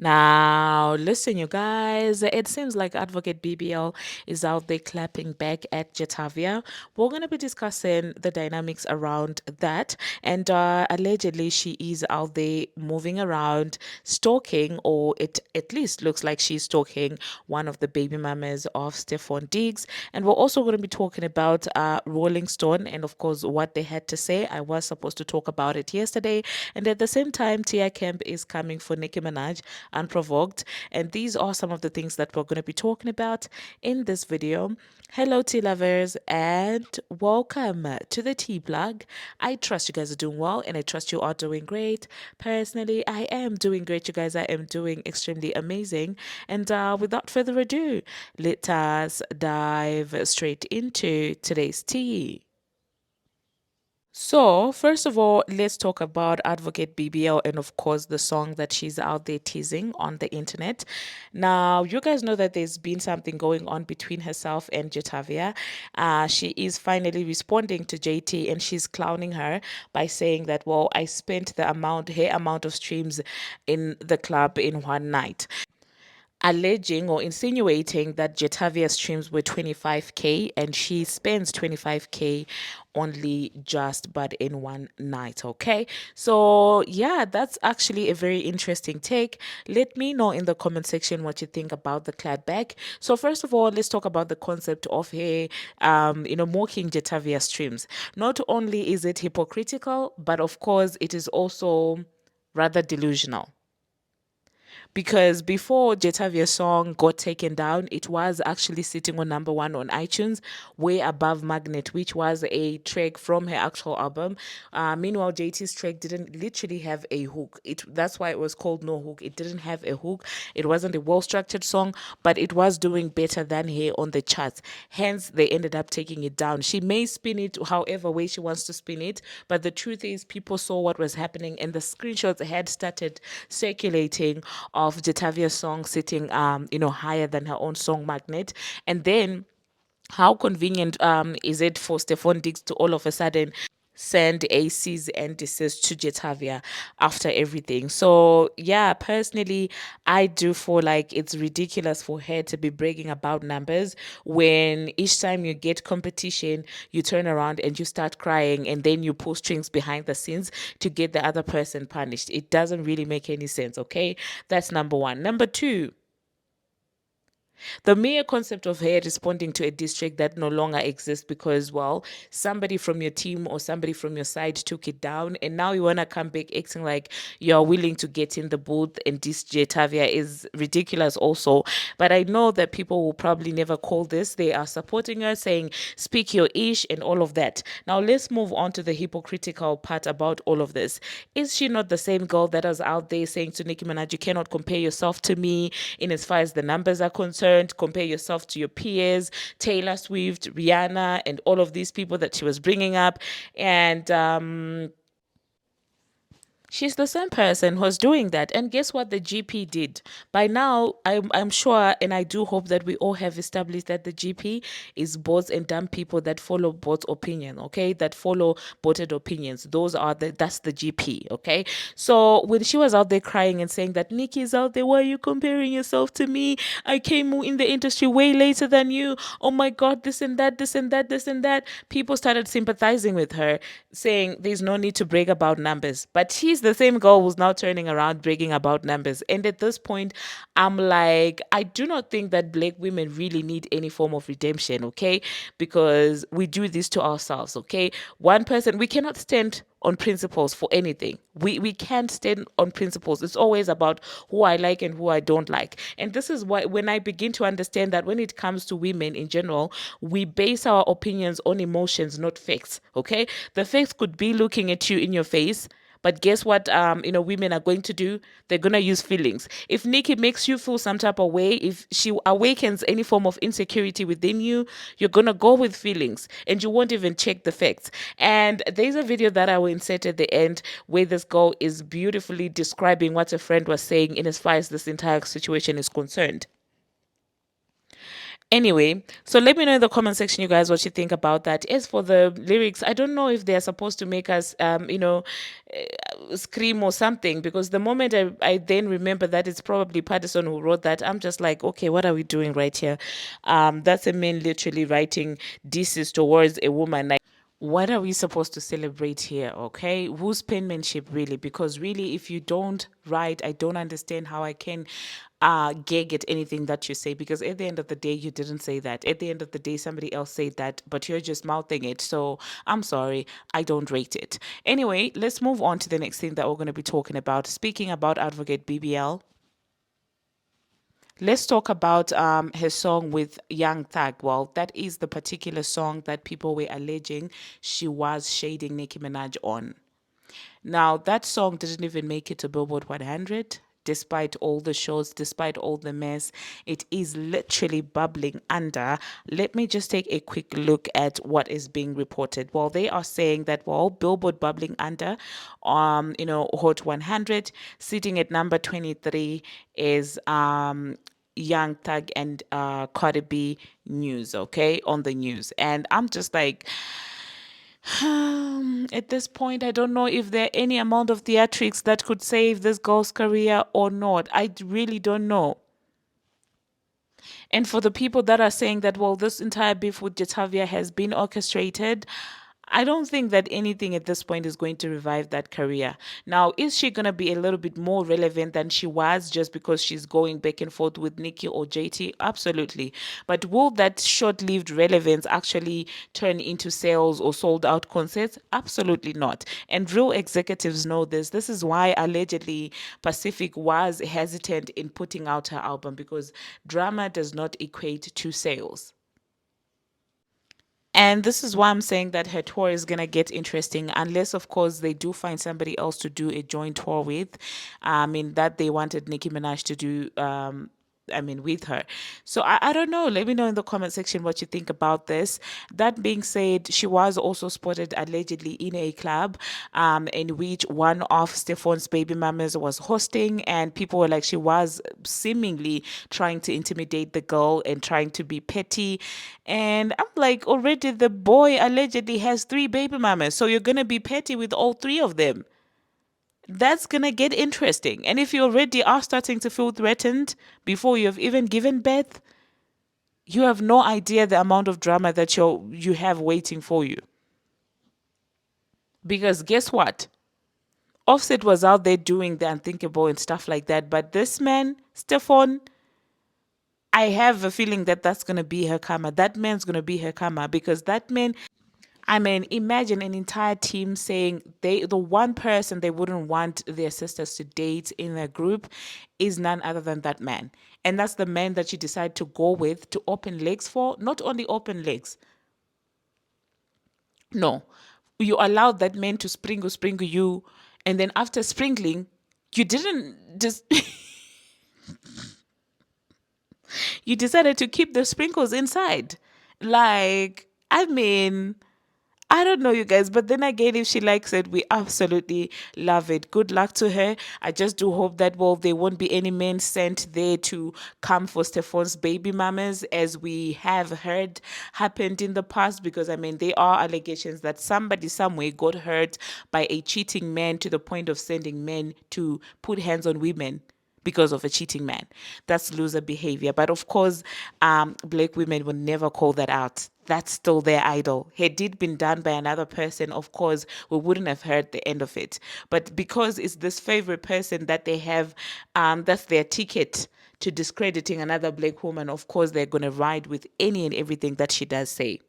Now, listen, you guys, it seems like Advocate BBL is out there clapping back at Jetavia. We're going to be discussing the dynamics around that. And allegedly, she is out there moving around, stalking, or it at least looks like she's stalking one of the baby mamas of Stefon Diggs. And we're also going to be talking about Rolling Stone and, of course, what they had to say. I was supposed to talk about it yesterday. And at the same time, Tia Kemp is coming for Nicki Minaj unprovoked. And these are some of the things that we're going to be talking about in this video. Hello, tea lovers, and welcome to the tea plug. I trust you guys are doing well, and I trust you are doing great. Personally, I am doing great, you guys. I am doing extremely amazing. And without further ado, let us dive straight into today's tea. So, first of all, let's talk about Advocate BBL and, of course, the song that she's out there teasing on the internet. Now, you guys know that there's been something going on between herself and Jatavia. She is finally responding to JT and she's clowning her by saying that, well, I spent her amount of streams in the club in one night, alleging or insinuating that Jetavia's streams were 25K and she spends 25K only just but in one night. Okay, so yeah, that's actually a very interesting take. Let me know in the comment section what you think about the clad bag. So first of all, let's talk about the concept of her mocking Jetavia streams. Not only is it hypocritical, but of course it is also rather delusional, because before Jetavia's song got taken down, it was actually sitting on number one on iTunes, way above Magnet, which was a track from her actual album. Meanwhile, JT's track didn't literally have a hook. That's why it was called No Hook. It didn't have a hook. It wasn't a well-structured song, but it was doing better than her on the charts. Hence, they ended up taking it down. She may spin it however way she wants to spin it, but the truth is people saw what was happening and the screenshots had started circulating of Jatavia's song sitting higher than her own song Magnet. And then how convenient is it for Stefon Diggs to all of a sudden send a cease and desist to Jetavia after everything? So yeah, personally, I do feel like it's ridiculous for her to be bragging about numbers when each time you get competition, you turn around and you start crying and then you pull strings behind the scenes to get the other person punished. It doesn't really make any sense, okay? That's number one. Number two, the mere concept of her responding to a district that no longer exists because, well, somebody from your team or somebody from your side took it down, and now you want to come back acting like you're willing to get in the booth and diss Tavia is ridiculous, also. But I know that people will probably never call this. They are supporting her, saying, speak your ish, and all of that. Now, let's move on to the hypocritical part about all of this. Is she not the same girl that was out there saying to Nicki Minaj, you cannot compare yourself to me in as far as the numbers are concerned? Compare yourself to your peers, Taylor Swift, Rihanna, and all of these people that she was bringing up. And she's the same person who's doing that. And guess what the GP did? By now, I'm sure, and I do hope that we all have established that the GP is bots and dumb people that follow bots' opinion, okay? That follow botted opinions. That's the GP, okay? So when she was out there crying and saying that Nicki is out there, why are you comparing yourself to me? I came in the industry way later than you. Oh my God, this and that, this and that, this and that. People started sympathizing with her, saying there's no need to brag about numbers. But she's the same girl who's now turning around bragging about numbers. And at this point, I'm like, I do not think that black women really need any form of redemption, okay? Because we do this to ourselves, okay? One person, we cannot stand on principles for anything. We can't stand on principles. It's always about who I like and who I don't like. And this is why when I begin to understand that when it comes to women in general, we base our opinions on emotions, not facts. Okay? The facts could be looking at you in your face. But guess what? Women are going to do. They're gonna use feelings. If Nikki makes you feel some type of way, if she awakens any form of insecurity within you, you're gonna go with feelings, and you won't even check the facts. And there's a video that I will insert at the end where this girl is beautifully describing what a friend was saying in as far as this entire situation is concerned. Anyway, so let me know in the comment section, you guys, what you think about that. As for the lyrics, I don't know if they're supposed to make us, scream or something, because the moment I then remember that it's probably Patterson who wrote that, I'm just like, okay, what are we doing right here? That's a man literally writing disses towards a woman. Like, what are we supposed to celebrate here? Okay, whose penmanship really? Because really, if you don't write, I don't understand how I can gag at anything that you say, because at the end of the day you didn't say that. At the end of the day somebody else said that, but you're just mouthing it. So I'm sorry, I don't rate it. Anyway, let's move on to the next thing that we're going to be talking about. Speaking about Advocate BBL, let's talk about his song with Young Thug. Well, that is the particular song that people were alleging she was shading Nicki Minaj on. Now, that song didn't even make it to Billboard 100, despite all the shows, despite all the mess. It is literally bubbling under. Let me just take a quick look at what is being reported. Well, they are saying that, well, Billboard bubbling under, Hot 100, sitting at number 23 is Young Thug and Cardi B news, okay, on the news. And I'm just like, at this point, I don't know if there any amount of theatrics that could save this girl's career or not. I really don't know. And for the people that are saying that, well, this entire beef with Jatavia has been orchestrated, I don't think that anything at this point is going to revive that career. Now, is she going to be a little bit more relevant than she was just because she's going back and forth with Nicki or JT? Absolutely. But will that short lived relevance actually turn into sales or sold out concerts? Absolutely not. And real executives know this. This is why allegedly Pacific was hesitant in putting out her album, because drama does not equate to sales. And this is why I'm saying that her tour is gonna get interesting, unless, of course, they do find somebody else to do a joint tour with. I mean, that they wanted Nicki Minaj to do. With her. So I don't know. Let me know in the comment section what you think about this. That being said, she was also spotted allegedly in a club in which one of Stefon's baby mamas was hosting, and people were like, she was seemingly trying to intimidate the girl and trying to be petty. And I'm like, already the boy allegedly has three baby mamas, so you're gonna be petty with all three of them. That's gonna get interesting. And if you already are starting to feel threatened before you have even given birth, you have no idea the amount of drama that you have waiting for you. Because guess what? Offset was out there doing the unthinkable and stuff like that, but this man, Stefon, I have a feeling that that's gonna be her karma. That man's gonna be her karma, because that man, I mean, imagine an entire team saying the one person they wouldn't want their sisters to date in their group is none other than that man. And that's the man that you decide to go with to open legs for. Not only open legs, no. You allowed that man to sprinkle you, and then after sprinkling, you didn't just you decided to keep the sprinkles inside. Like, I mean, I don't know, you guys, but then again, if she likes it, we absolutely love it. Good luck to her. I just do hope that, well, there won't be any men sent there to come for Stefon's baby mamas, as we have heard happened in the past, because I mean, there are allegations that somebody somewhere got hurt by a cheating man to the point of sending men to put hands on women because of a cheating man. That's loser behavior. But of course, black women will never call that out. That's still their idol. Had it been done by another person, of course, we wouldn't have heard the end of it. But because it's this favorite person that they have, that's their ticket to discrediting another black woman, of course, they're going to ride with any and everything that she does say.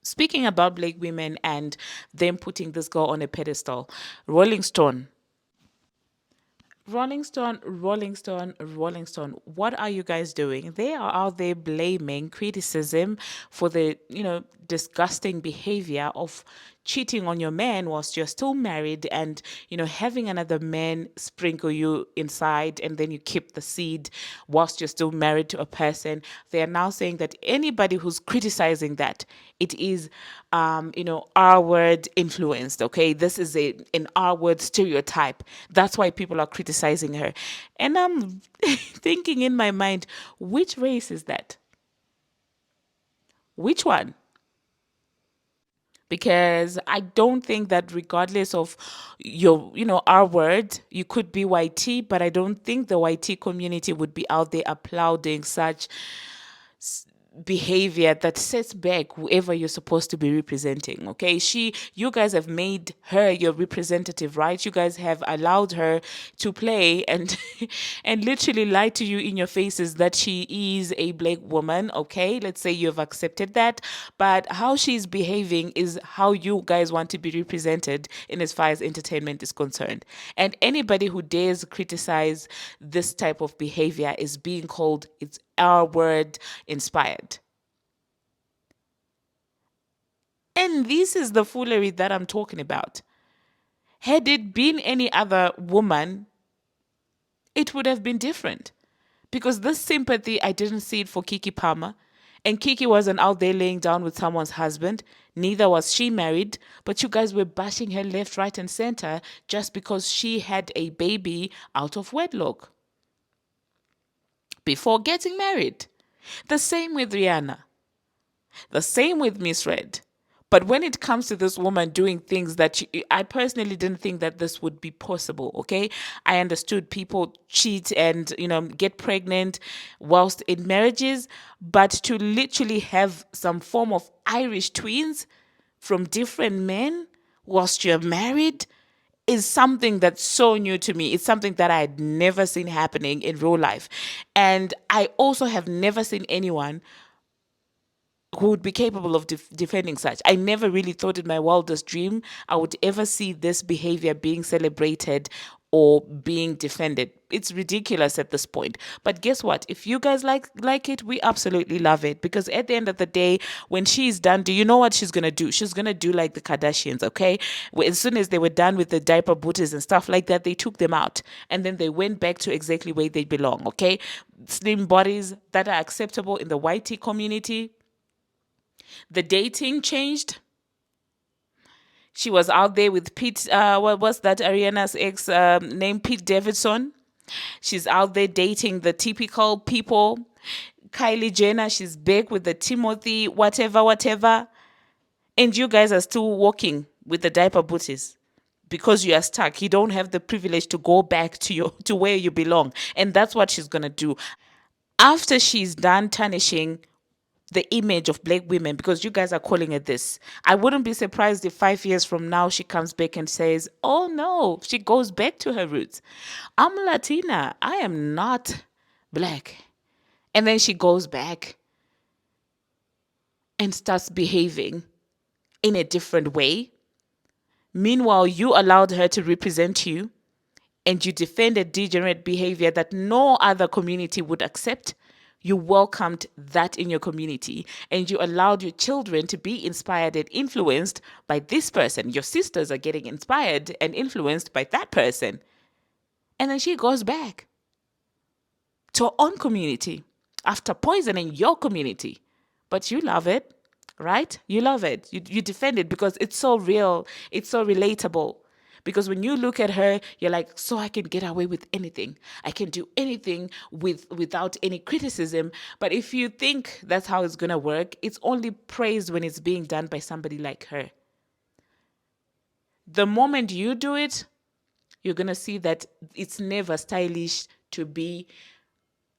Speaking about black women and them putting this girl on a pedestal, Rolling Stone, Rolling Stone, Rolling Stone, Rolling Stone. What are you guys doing? They are out there blaming criticism for the, disgusting behavior of cheating on your man whilst you're still married, and having another man sprinkle you inside, and then you keep the seed whilst you're still married to a person. They are now saying that anybody who's criticizing that, it is R word influenced. Okay, this is an R word stereotype. That's why people are criticizing her. And I'm thinking in my mind, which race is that? Which one? Because I don't think that regardless of your, our word, you could be YT, but I don't think the YT community would be out there applauding such behavior that sets back whoever you're supposed to be representing. Okay, you guys have made her your representative, right? You guys have allowed her to play and and literally lie to you in your faces that she is a black woman. Okay, let's say you've accepted that, but how she's behaving is how you guys want to be represented in as far as entertainment is concerned. And anybody who dares criticize this type of behavior is being called, it's our word inspired. And this is the foolery that I'm talking about. Had it been any other woman, it would have been different. Because this sympathy, I didn't see it for Kiki Palmer. And Kiki wasn't out there laying down with someone's husband. Neither was she married. But you guys were bashing her left, right, and center just because she had a baby out of wedlock before getting married. The same with Rihanna. The same with Miss Red. But when it comes to this woman doing things that I personally didn't think that this would be possible. Okay, I understood people cheat and get pregnant whilst in marriages, but to literally have some form of Irish twins from different men whilst you're married is something that's so new to me. It's something that I had never seen happening in real life, and I also have never seen anyone who would be capable of defending such. I never really thought in my wildest dream I would ever see this behavior being celebrated or being defended. It's ridiculous at this point. But guess what? If you guys like it, we absolutely love it. Because at the end of the day, when she's done, do you know what she's gonna do? She's gonna do like the Kardashians, okay? As soon as they were done with the diaper booties and stuff like that, they took them out. And then they went back to exactly where they belong, okay? Slim bodies that are acceptable in the YT community. The dating changed. She was out there with Pete, what was that, Ariana's ex, named Pete Davidson. She's out there dating the typical people. Kylie Jenner, she's back with the Timothy, whatever, whatever. And you guys are still walking with the diaper booties because you are stuck. You don't have the privilege to go back to where you belong. And that's what she's going to do. After she's done tarnishing the image of black women, because you guys are calling it this, I wouldn't be surprised if 5 years from now she comes back and says, oh no, she goes back to her roots. I'm Latina. I am not black. And then she goes back and starts behaving in a different way. Meanwhile, you allowed her to represent you and you defended degenerate behavior that no other community would accept. You welcomed that in your community and you allowed your children to be inspired and influenced by this person. Your sisters are getting inspired and influenced by that person. And then she goes back to her own community after poisoning your community. But you love it, right? You love it. You defend it because it's so real. It's so relatable. Because when you look at her, you're like, so I can get away with anything. I can do anything without any criticism. But if you think that's how it's going to work, it's only praised when it's being done by somebody like her. The moment you do it, you're going to see that it's never stylish to be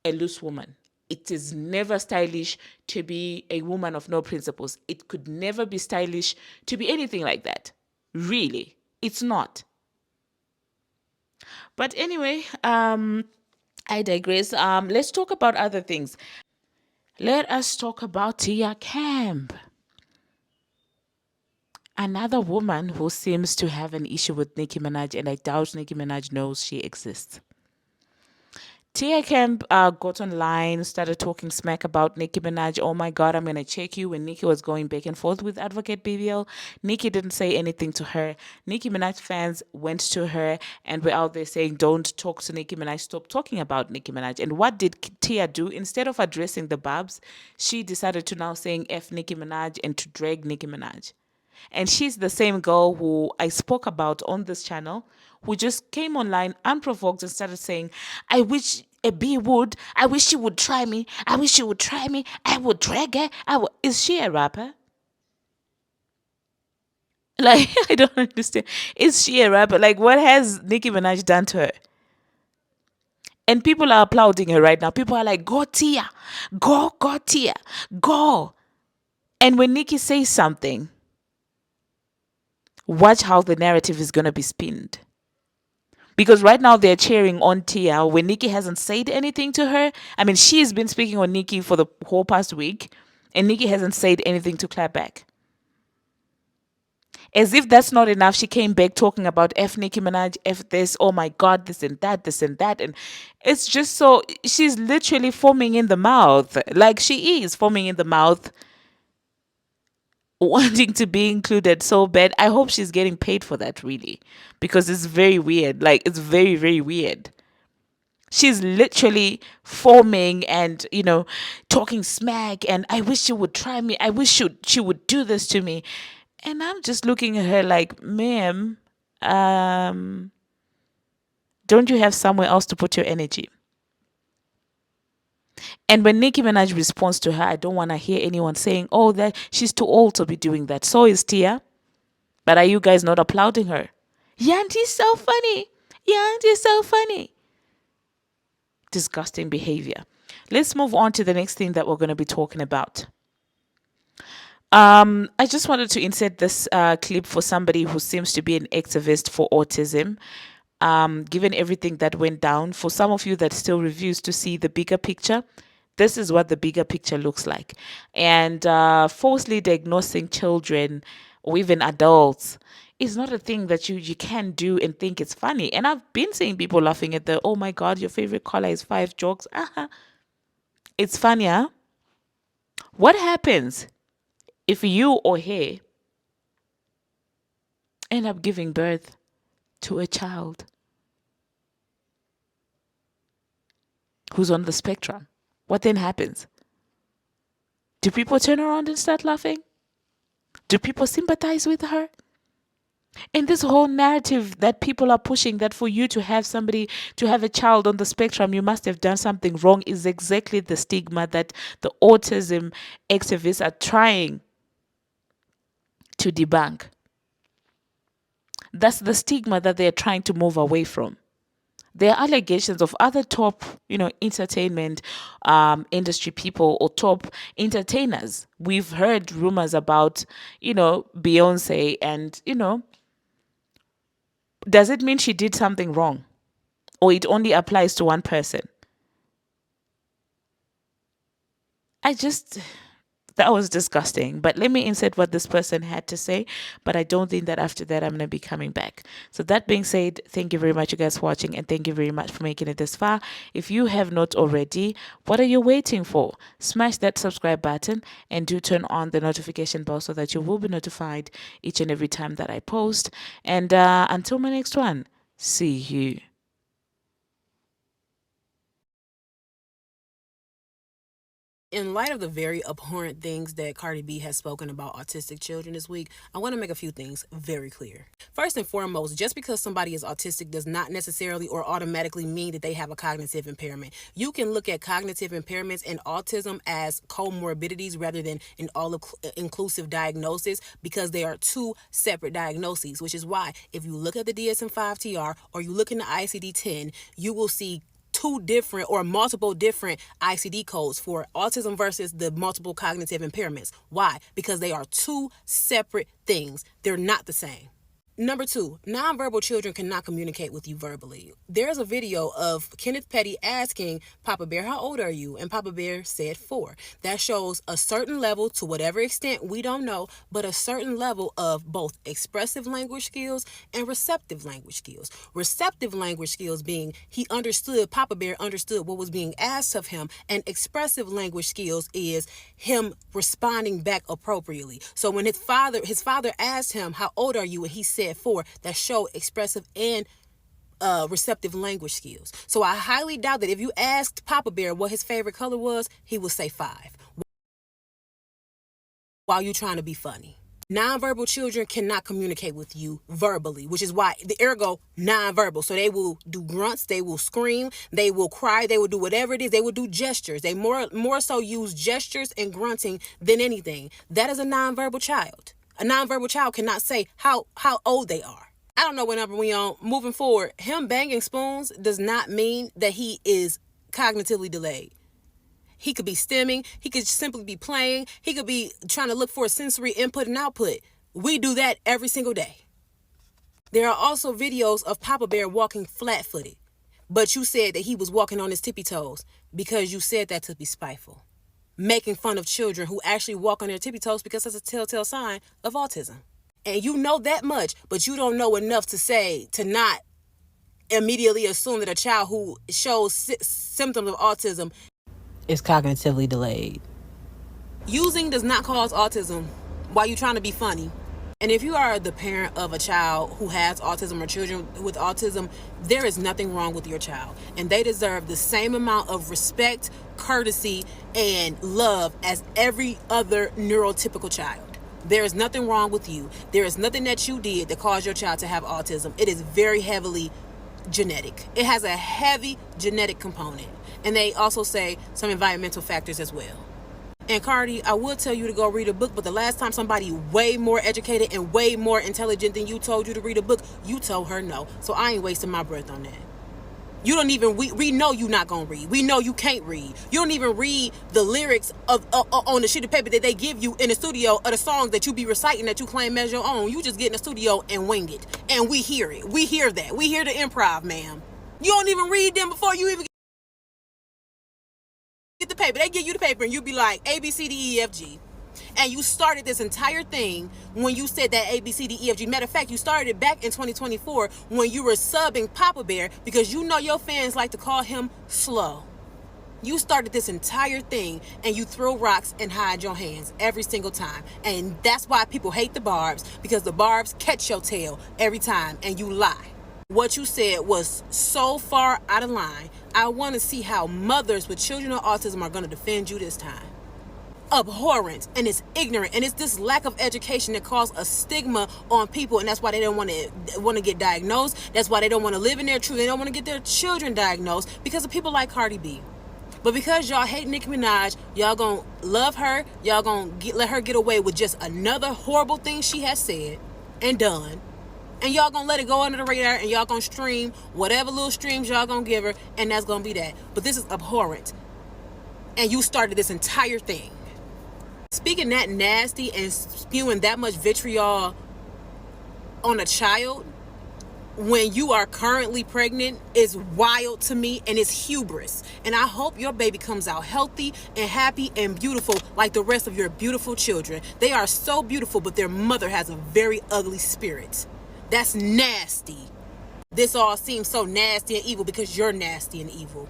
a loose woman. It is never stylish to be a woman of no principles. It could never be stylish to be anything like that. Really, it's not. But anyway, I digress. Let's talk about other things. Let us talk about Tia Kemp, another woman who seems to have an issue with Nicki Minaj, and I doubt Nicki Minaj knows she exists. Tia Kemp got online, started talking smack about Nicki Minaj. Oh my God, I'm gonna check you. When Nicki was going back and forth with Advocate BBL, Nicki didn't say anything to her. Nicki Minaj fans went to her and were out there saying, "Don't talk to Nicki Minaj. Stop talking about Nicki Minaj." And what did Tia do? Instead of addressing the Babs, she decided to now saying "F Nicki Minaj" and to drag Nicki Minaj. And she's the same girl who I spoke about on this channel, who just came online unprovoked and started saying, I wish a bee would. I wish she would try me. I wish she would try me. I would drag her. Is she a rapper? Like, I don't understand. Is she a rapper? Like, what has Nicki Minaj done to her? And people are applauding her right now. People are like, go Tia. Go Tia. Go. And when Nicki says something, watch how the narrative is going to be spinned. Because right now they're cheering on Tia when Nicki hasn't said anything to her. I mean, she's been speaking on Nicki for the whole past week, and Nicki hasn't said anything to clap back. As if that's not enough, she came back talking about F Nicki Minaj, F this, oh my God, this and that, this and that. And it's just so, she's literally foaming in the mouth. Like she is foaming in the mouth, wanting to be included so bad. I hope she's getting paid for that, really, because it's very weird. Like, it's very, very weird. She's literally foaming and, talking smack. And I wish she would try me. I wish she would do this to me. And I'm just looking at her like, ma'am, um, don't you have somewhere else to put your energy? And when Nicki Minaj responds to her, I don't want to hear anyone saying, oh, that she's too old to be doing that. So is Tia. But are you guys not applauding her? Yanti's so funny. Yanti's so funny. Disgusting behavior. Let's move on to the next thing that we're going to be talking about. I just wanted to insert this clip for somebody who seems to be an activist for autism. Given everything that went down, for some of you that still refuse to see the bigger picture, this is what the bigger picture looks like. And falsely diagnosing children or even adults is not a thing that you can do and think it's funny. And I've been seeing people laughing at the, oh my God, your favorite color is five jokes. It's funny, huh? What happens if you or he end up giving birth to a child who's on the spectrum? What then happens? Do people turn around and start laughing? Do people sympathize with her? And this whole narrative that people are pushing, that for you to have somebody, to have a child on the spectrum, you must have done something wrong, is exactly the stigma that the autism activists are trying to debunk. That's the stigma that they're trying to move away from. There are allegations of other top, entertainment industry people or top entertainers. We've heard rumors about, Beyonce and, does it mean she did something wrong? Or it only applies to one person? I just, that was disgusting. But let me insert what this person had to say. But I don't think that after that I'm going to be coming back. So that being said, thank you very much, you guys, for watching. And thank you very much for making it this far. If you have not already, what are you waiting for? Smash that subscribe button and do turn on the notification bell so that you will be notified each and every time that I post. And until my next one, see you. In light of the very abhorrent things that Cardi B has spoken about autistic children this week, I want to make a few things very clear. First and foremost, just because somebody is autistic does not necessarily or automatically mean that they have a cognitive impairment. You can look at cognitive impairments and autism as comorbidities rather than an all-inclusive diagnosis, because they are two separate diagnoses, which is why if you look at the DSM-5-TR or you look in the ICD-10, you will see two different or multiple different ICD codes for autism versus the multiple cognitive impairments. Why? Because they are two separate things. They're not the same. Number 2, nonverbal children cannot communicate with you verbally. There's a video of Kenneth Petty asking Papa Bear, how old are you? And Papa Bear said 4. That shows a certain level, to whatever extent we don't know, but a certain level of both expressive language skills and receptive language skills. Receptive language skills being Papa Bear understood what was being asked of him, and expressive language skills is him responding back appropriately. So when his father asked him, how old are you? And he said 4, that showed expressive and receptive language skills. So I highly doubt that if you asked Papa Bear what his favorite color was, he would say 5 while you trying to be funny. Nonverbal children cannot communicate with you verbally, which is why the ergo nonverbal. So they will do grunts, they will scream, they will cry, they will do whatever it is. They will do gestures. They more so use gestures and grunting than anything. That is a nonverbal child. A nonverbal child cannot say how old they are. I don't know what number we on. Moving forward, him banging spoons does not mean that he is cognitively delayed. He could be stimming. He could simply be playing. He could be trying to look for a sensory input and output. We do that every single day. There are also videos of Papa Bear walking flat-footed, but you said that he was walking on his tippy toes because you said that to be spiteful. Making fun of children who actually walk on their tippy toes because that's a telltale sign of autism. And you know that much, but you don't know enough to not immediately assume that a child who shows symptoms of autism is cognitively delayed. Using does not cause autism while you're trying to be funny. And if you are the parent of a child who has autism or children with autism, there is nothing wrong with your child. And they deserve the same amount of respect, courtesy, and love as every other neurotypical child. There is nothing wrong with you. There is nothing that you did that caused your child to have autism. It is very heavily genetic. It has a heavy genetic component. And they also say some environmental factors as well. And Cardi, I would tell you to go read a book, but the last time somebody way more educated and way more intelligent than you told you to read a book, you told her no. So I ain't wasting my breath on that. You don't even, we know you not gonna read. We know you can't read. You don't even read the lyrics of on the sheet of paper that they give you in the studio of the songs that you be reciting that you claim as your own. You just get in the studio and wing it. And we hear it. We hear that. We hear the improv, ma'am. You don't even read them before you even get the paper. They give you the paper and you be like, A, B, C, D, E, F, G. And you started this entire thing when you said that A, B, C, D, E, F, G. Matter of fact, you started it back in 2024 when you were subbing Papa Bear because you know your fans like to call him slow. You started this entire thing and you throw rocks and hide your hands every single time. And that's why people hate the barbs, because the barbs catch your tail every time and you lie. What you said was so far out of line. I want to see how mothers with children with autism are going to defend you this time. Abhorrent, and it's ignorant, and it's this lack of education that causes a stigma on people, and that's why they don't want to get diagnosed. That's why they don't want to live in their truth. They don't want to get their children diagnosed because of people like Cardi B. But because y'all hate Nicki Minaj, y'all gonna love her. Y'all gonna let her get away with just another horrible thing she has said and done. And y'all gonna let it go under the radar, and y'all gonna stream whatever little streams y'all gonna give her, and that's gonna be that. But this is abhorrent. And you started this entire thing. Speaking that nasty and spewing that much vitriol on a child when you are currently pregnant is wild to me, and it's hubris. And I hope your baby comes out healthy and happy and beautiful like the rest of your beautiful children. They are so beautiful, but their mother has a very ugly spirit. That's nasty. This all seems so nasty and evil because you're nasty and evil.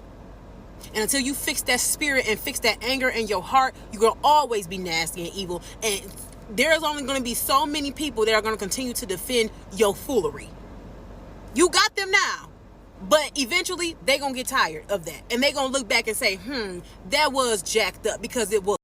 And until you fix that spirit and fix that anger in your heart, you're going to always be nasty and evil. And there's only going to be so many people that are going to continue to defend your foolery. You got them now. But eventually, they're going to get tired of that. And they're going to look back and say, that was jacked up, because it was.